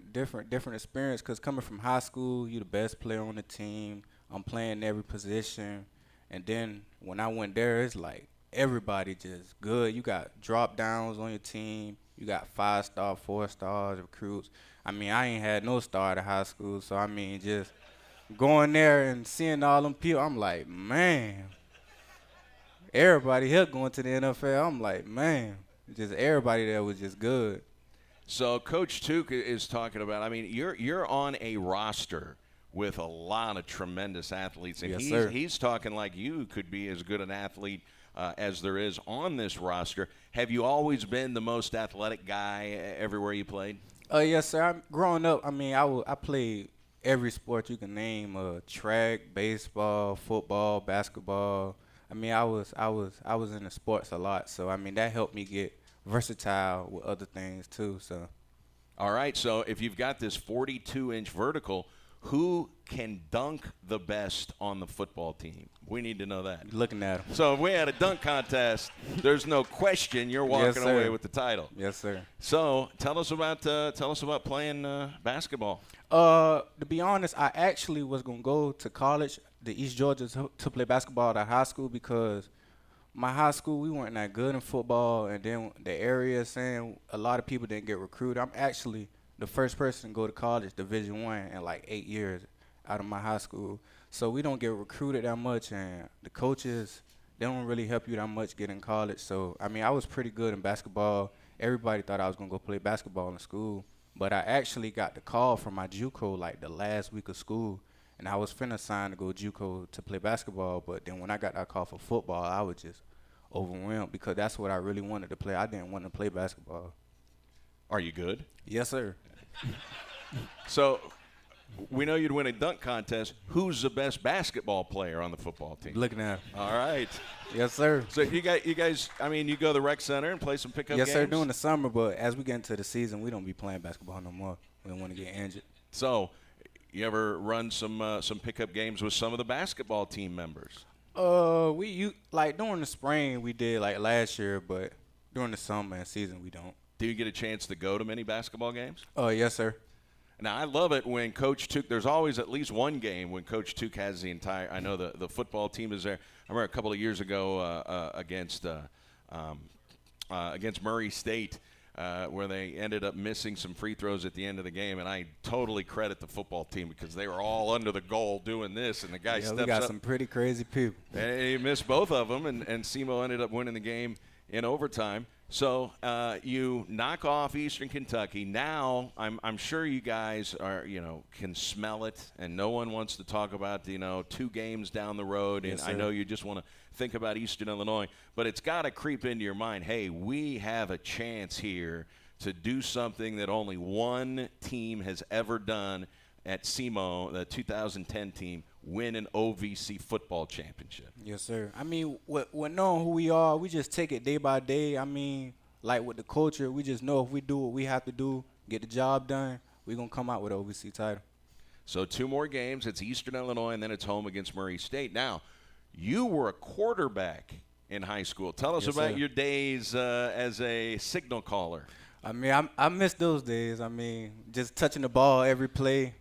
experience because coming from high school, you the best player on the team. I'm playing every position, and then when I went there, it's like everybody just good. You got drop downs on your team. You got 5-star, 4-star recruits. I mean, I ain't had no star out of high school, so I mean, just going there and seeing all them people, I'm like, man. Everybody here going to the NFL, I'm like, man. Just everybody there was just good. So Coach Tuke is talking about. I mean, you're on a roster with a lot of tremendous athletes, and Yes, sir. he's talking like you could be as good an athlete as there is on this roster. Have you always been the most athletic guy everywhere you played? Yes, sir. Growing up, I mean, I played every sport you can name: track, baseball, football, basketball. I mean, I was in the sports a lot, so I mean that helped me get versatile with other things too. So, All right. So if you've got this 42-inch vertical, who can dunk the best on the football team? We need to know that. looking at them. So if we had a dunk contest, there's no question you're walking sir. away with the title. Yes, sir. So tell us about playing basketball. To be honest, I actually was gonna go to college, the East Georgia, to play basketball at high school because my high school we weren't that good in football, and then the area saying a lot of people didn't get recruited. I'm actually the first person to go to college, Division I, in like 8 years out of my high school. So we don't get recruited that much, and the coaches they don't really help you that much get in college. So I mean, I was pretty good in basketball. Everybody thought I was gonna go play basketball in school. But I actually got the call from my JUCO like the last week of school, and I was finna sign to go JUCO to play basketball. But then when I got that call for football, I was just overwhelmed because that's what I really wanted to play. I didn't want to play basketball. Are you good? Yes, sir. So we know you'd win a dunk contest. Who's the best basketball player on the football team? Looking at him. All right. Yes, sir. So you guys, I mean, you go to the rec center and play some pickup Yes, games? sir. During the summer, but as we get into the season, we don't be playing basketball no more. We don't want to get injured. So you ever run some pickup games with some of the basketball team members? Like during the spring we did like last year, but during the summer and season we don't. Do you get a chance to go to many basketball games? Yes, sir. Now, I love it when Coach Tuke, there's always at least one game when Coach Tuke has the entire, I know the football team is there. I remember a couple of years ago against Murray State where they ended up missing some free throws at the end of the game, and I totally credit the football team because they were all under the goal doing this, and the guy steps we got up. some pretty crazy people. And he missed both of them, and SEMO ended up winning the game in overtime. So you knock off Eastern Kentucky. Now I'm sure you guys are can smell it, and no one wants to talk about 2 games down the road. Yes, and I sir. know you just want to think about Eastern Illinois, but it's got to creep into your mind. Hey, we have a chance here to do something that only one team has ever done at SEMO, the 2010 team. Win an OVC football championship. Yes, sir. I mean, with knowing who we are, we just take it day by day. I mean, like with the culture, we just know if we do what we have to do, get the job done, we're going to come out with an OVC title. So 2 more games. It's Eastern Illinois, and then it's home against Murray State. Now, you were a quarterback in high school. Tell us Yes, about sir. your days as a signal caller. I mean, I miss those days. I mean, just touching the ball every play,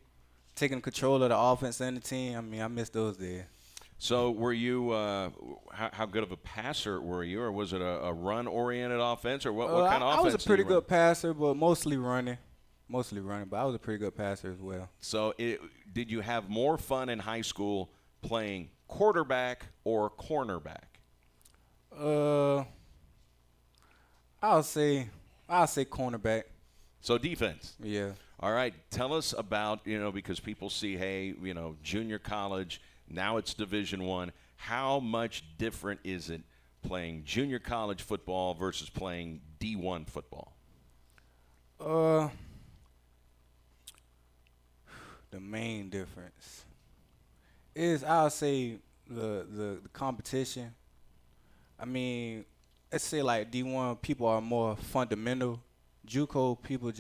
taking control of the offense and the team. I mean, I miss those days. So were you how good of a passer were you, or was it a run-oriented offense, or what kind of offense I was a did pretty you run? good passer, but mostly running, but I was a pretty good passer as well. So did you have more fun in high school playing quarterback or cornerback? I'll say cornerback. So defense. Yeah. All right, tell us about, because people see, hey, junior college, now it's Division I. How much different is it playing junior college football versus playing D1 football? The main difference is I'll say the competition. I mean, let's say like D1 people are more fundamental. JUCO people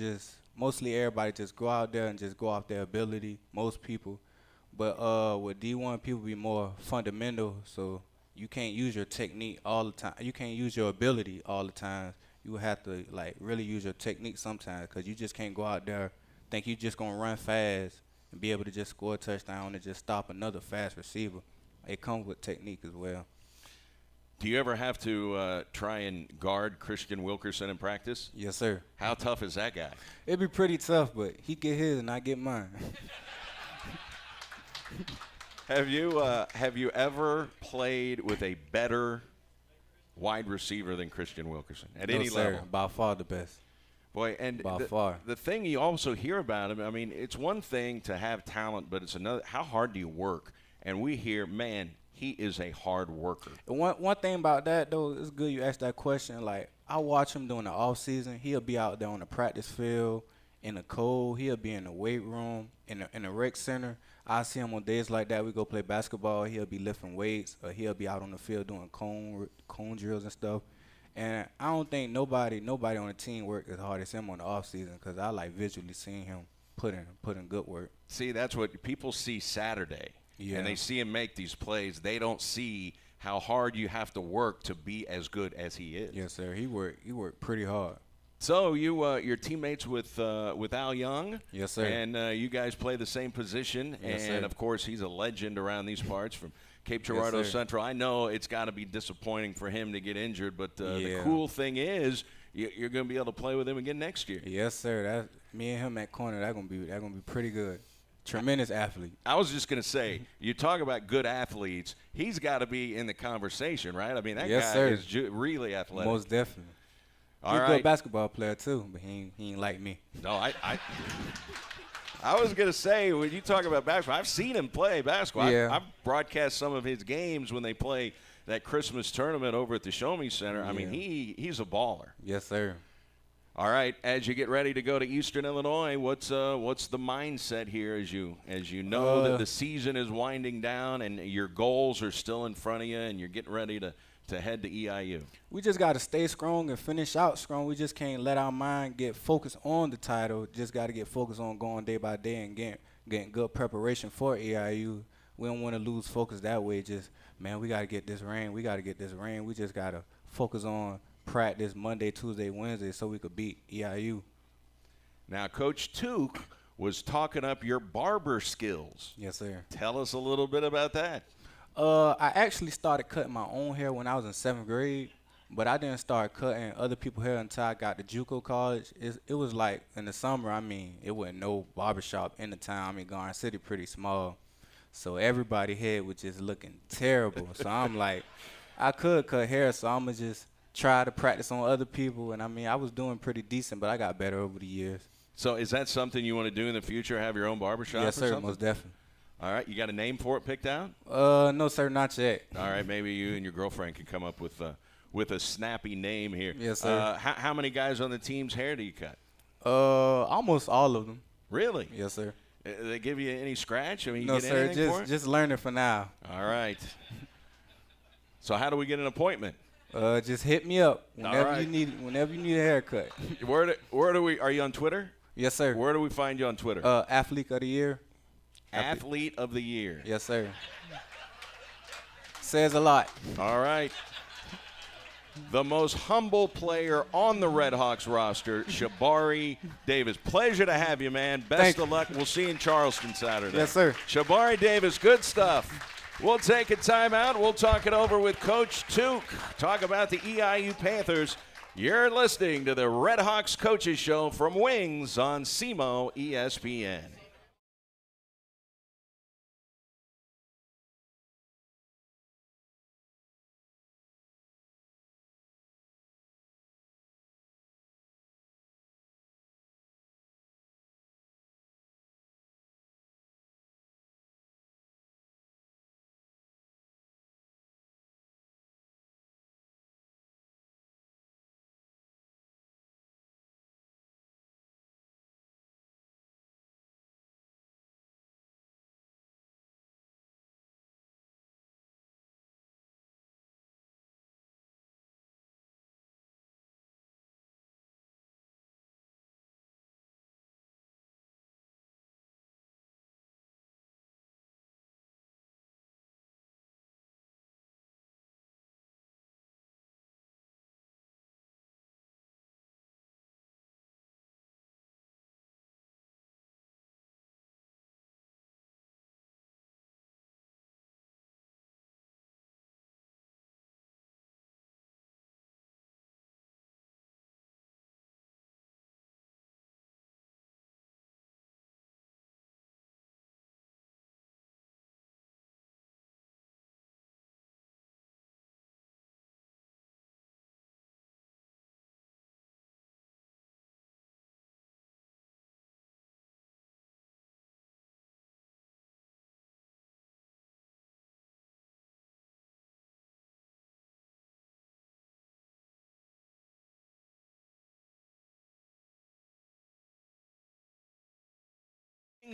mostly everybody just go out there and just go off their ability, most people. But with D1, people be more fundamental, so you can't use your technique all the time. You can't use your ability all the time. You have to like really use your technique sometimes, because you just can't go out there think you just gonna run fast and be able to just score a touchdown and just stop another fast receiver. It comes with technique as well. Do you ever have to try and guard Christian Wilkerson in practice? Yes, sir. How tough is that guy? It'd be pretty tough, but he get his and I get mine. Have you ever played with a better wide receiver than Christian Wilkerson at any sir. level? By far the best. Boy, and By far. The thing you also hear about him, I mean, it's one thing to have talent, but it's another. How hard do you work? And we hear, man, he is a hard worker. One thing about that, though, it's good you asked that question. Like, I watch him during the off season. He'll be out there on the practice field in the cold. He'll be in the weight room, in the rec center. I see him on days like that. We go play basketball. He'll be lifting weights, or he'll be out on the field doing cone drills and stuff. And I don't think nobody on the team worked as hard as him on the off season, because I like visually seeing him put in good work. See, that's what people see Saturday. Yeah. And they see him make these plays. They don't see how hard you have to work to be as good as he is. Yes, sir. He worked pretty hard. So you're teammates with Al Young. Yes, sir. And you guys play the same position. Yes, and sir. of course, he's a legend around these parts from Cape Girardeau sir. Central. I know it's got to be disappointing for him to get injured, but the Yeah. cool thing is you're going to be able to play with him again next year. Yes, sir. That me and him at corner. That gonna be pretty good. Tremendous athlete. I was just going to say, you talk about good athletes. He's got to be in the conversation, right? I mean, that Yes, guy sir. is really athletic. Most definitely. All He's a right. good basketball player too, but he ain't like me. No, I was going to say, when you talk about basketball, I've seen him play basketball. Yeah. I've broadcast some of his games when they play that Christmas tournament over at the Show Me Center. I mean, Yeah. he's a baller. Yes, sir. All right, as you get ready to go to Eastern Illinois, what's the mindset here as you know that the season is winding down and your goals are still in front of you and you're getting ready to head to EIU? We just got to stay strong and finish out strong. We just can't let our mind get focused on the title. Just got to get focused on going day by day and getting good preparation for EIU. We don't want to lose focus that way. Just, man, we got to get this ring. We got to get this ring. We just got to focus on practice Monday, Tuesday, Wednesday so we could beat EIU. Now, Coach Took was talking up your barber skills. Yes, sir. Tell us a little bit about that. I actually started cutting my own hair when I was in 7th grade, but I didn't start cutting other people's hair until I got to JUCO college. It was like in the summer, I mean, it wasn't no barbershop in the town. I mean, Garden City pretty small. So everybody's head was just looking terrible. So I'm like, I could cut hair, so I'm going to just try to practice on other people. And, I mean, I was doing pretty decent, but I got better over the years. So is that something you want to do in the future, have your own barbershop Yes, or sir, something? most definitely. All right, you got a name for it picked out? No, sir, not yet. All right, maybe you and your girlfriend can come up with a snappy name here. Yes, sir. How many guys on the team's hair do you cut? Almost all of them. Really? Yes, sir. They give you any scratch? I mean, you No, get sir, anything for it? just learning for now. All right. So how do we get an appointment? Just hit me up whenever right. whenever you need a haircut. Where do we? Are you on Twitter? Yes, sir. Where do we find you on Twitter? Athlete of the year. Athlete of the Year. Yes, sir. Says a lot. All right. The most humble player on the Red Hawks roster, Shabari Davis. Pleasure to have you, man. Best Thank of luck. We'll see you in Charleston Saturday. Yes, sir. Shabari Davis, good stuff. We'll take a timeout. We'll talk it over with Coach Took. Talk about the EIU Panthers. You're listening to the Red Hawks Coaches Show from Wings on SEMO ESPN.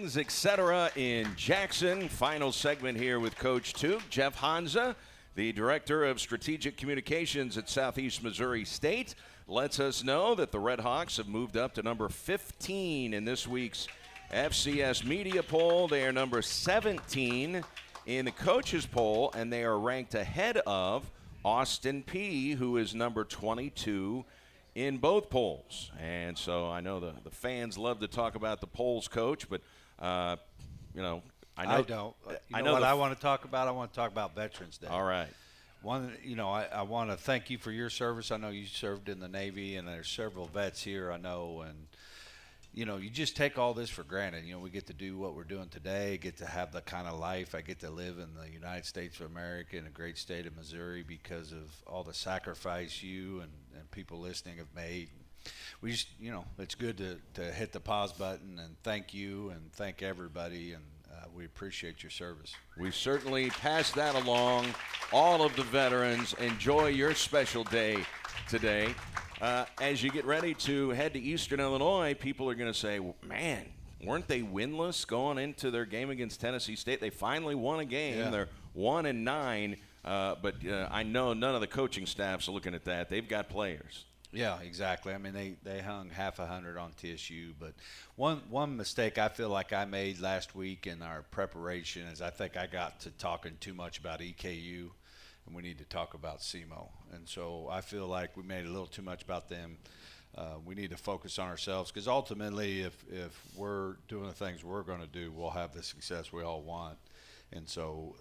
Etc. in Jackson. Final segment here with Coach Took. Jeff Hanza, the Director of Strategic Communications at Southeast Missouri State, lets us know that the Red Hawks have moved up to number 15 in this week's FCS Media Poll. They are number 17 in the coaches poll, and they are ranked ahead of Austin P, who is number 22 in both polls. And so I know the fans love to talk about the polls, Coach, but I know I don't. I know what I want to talk about. I want to talk about Veterans Day. All right. One, I want to thank you for your service. I know you served in the Navy, and there's several vets here, I know, and you just take all this for granted. We get to do what we're doing today, get to have the kind of life. I get to live in the United States of America in a great state of Missouri because of all the sacrifice you and people listening have made. We just, it's good to hit the pause button and thank you and thank everybody, and we appreciate your service. We certainly pass that along. All of the veterans, enjoy your special day today. As you get ready to head to Eastern Illinois, people are going to say, man, weren't they winless going into their game against Tennessee State? They finally won a game. Yeah. They're 1-9, but I know none of the coaching staffs are looking at that. They've got players. Yeah, exactly. I mean, they hung half 100 on TSU, but one mistake I feel like I made last week in our preparation is I think I got to talking too much about EKU, and we need to talk about SEMO. And so I feel like we made a little too much about them. We need to focus on ourselves because ultimately, if we're doing the things we're going to do, we'll have the success we all want. And so,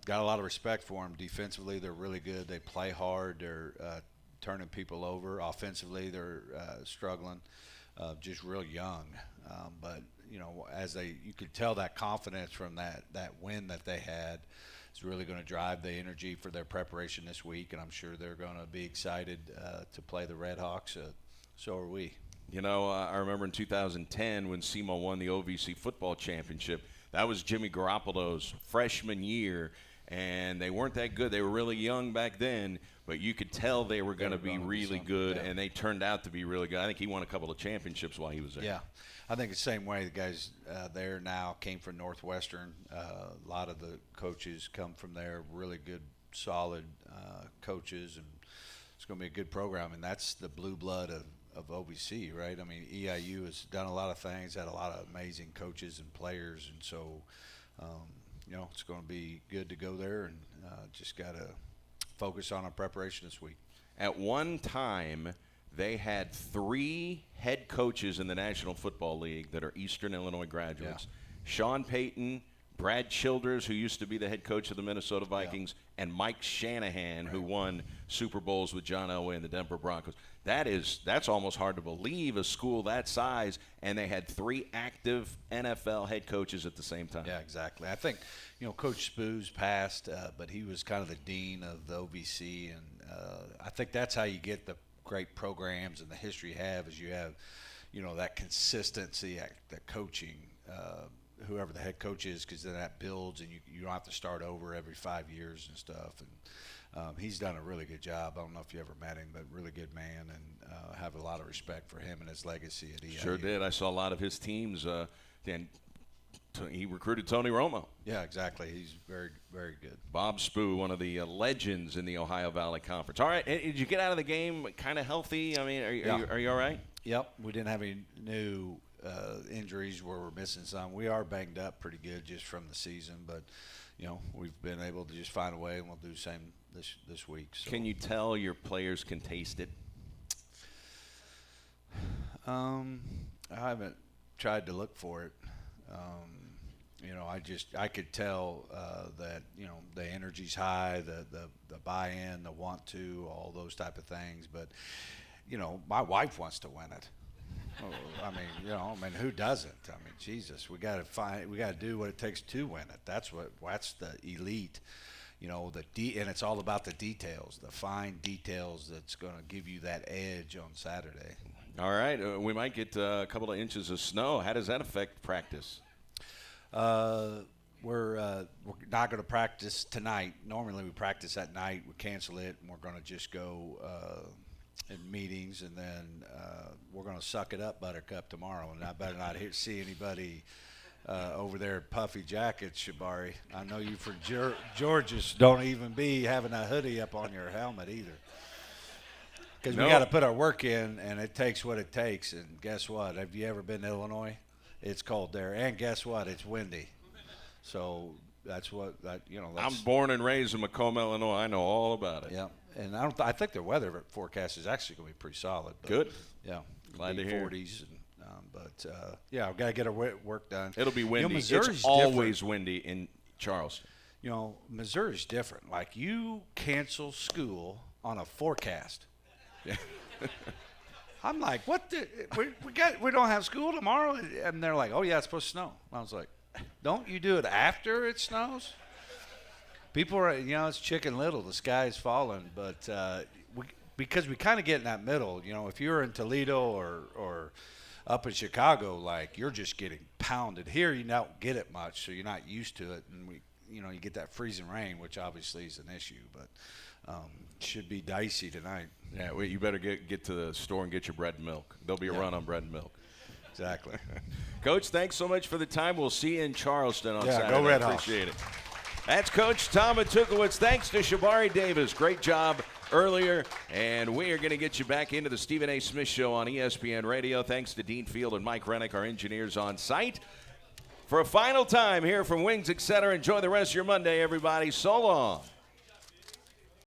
got a lot of respect for them. Defensively, they're really good. They play hard. They're turning people over. Offensively, they're struggling, just real young. But you could tell that confidence from that win that they had is really going to drive the energy for their preparation this week, and I'm sure they're going to be excited to play the Red Hawks. So are we. I remember in 2010 when SEMO won the OVC football championship. That was Jimmy Garoppolo's freshman year, and they weren't that good. They were really young back then, but you could tell they were going to be really good, and they turned out to be really good. I think he won a couple of championships while he was there. Yeah, I think it's the same way. The guys there now came from Northwestern. A lot of the coaches come from there, really good, solid coaches, and it's going to be a good program, and that's the blue blood of OVC, right? I mean, EIU has done a lot of things, had a lot of amazing coaches and players, and so it's going to be good to go there, and just got to focus on our preparation this week. At one time, they had 3 head coaches in the National Football League that are Eastern Illinois graduates. Yeah. Sean Payton, Brad Childers, who used to be the head coach of the Minnesota Vikings, and Mike Shanahan, who won Super Bowls with John Elway and the Denver Broncos. That's almost hard to believe, a school that size, and they had 3 active NFL head coaches at the same time. Yeah, exactly. I think, Coach Spoo's passed, but he was kind of the dean of the OVC, and I think that's how you get the great programs and the history you have is you have, that consistency at the coaching, whoever the head coach is, because then that builds and you don't have to start over every 5 years and stuff. And he's done a really good job. I don't know if you ever met him, but really good man, and have a lot of respect for him and his legacy at EIU. Sure did. I saw a lot of his teams. And he recruited Tony Romo. Yeah, exactly. He's very, very good. Bob Spoo, one of the legends in the Ohio Valley Conference. All right, did you get out of the game kind of healthy? I mean, are you all right? Yep. We didn't have any new injuries where we're missing some. We are banged up pretty good just from the season, but we've been able to just find a way, and we'll do the same this week. So. Can you tell your players can taste it? I haven't tried to look for it. I could tell that the energy's high, the buy-in, the want to, all those type of things. But my wife wants to win it. I mean, who doesn't? I mean, Jesus, we got to do what it takes to win it. That's the elite. And it's all about the details, the fine details that's going to give you that edge on Saturday. All right, we might get a couple of inches of snow. How does that affect practice? We're not going to practice tonight. Normally we practice at night. We cancel it, and we're going to just go in meetings, and then we're going to suck it up, Buttercup, tomorrow. And I better not see anybody over there at Puffy Jackets, Shabari. I know you for Georges don't even be having a hoodie up on your helmet either. Because we got to put our work in, and it takes what it takes. And guess what? Have you ever been to Illinois? It's cold there. And guess what? It's windy. So that's what I'm born and raised in Macomb, Illinois. I know all about it. Yeah, and I think the weather forecast is actually going to be pretty solid. But Good. Yeah. Glad to hear. 40s. Yeah, we've got to get our work done. It'll be windy. Missouri's it's always different. windy in Charleston. Missouri's different. Like, you cancel school on a forecast. I'm like, what? We don't have school tomorrow, and they're like, oh yeah, it's supposed to snow. I was like, don't you do it after it snows? People are, it's Chicken Little. The sky is falling, but because we kind of get in that middle. If you're in Toledo or up in Chicago, like, you're just getting pounded. Here, you don't get it much, so you're not used to it, and you get that freezing rain, which obviously is an issue, but should be dicey tonight. Yeah, well, you better get to the store and get your bread and milk. There'll be a run on bread and milk. Exactly. Coach, thanks so much for the time. We'll see you in Charleston on Saturday. Go Red Hawks. Appreciate it. That's Coach Tom Matukowicz. Thanks to Shabari Davis. Great job earlier. And we are going to get you back into the Stephen A. Smith Show on ESPN Radio. Thanks to Dean Field and Mike Rennick, our engineers on site. For a final time here from Wings, etc. Enjoy the rest of your Monday, everybody. So long.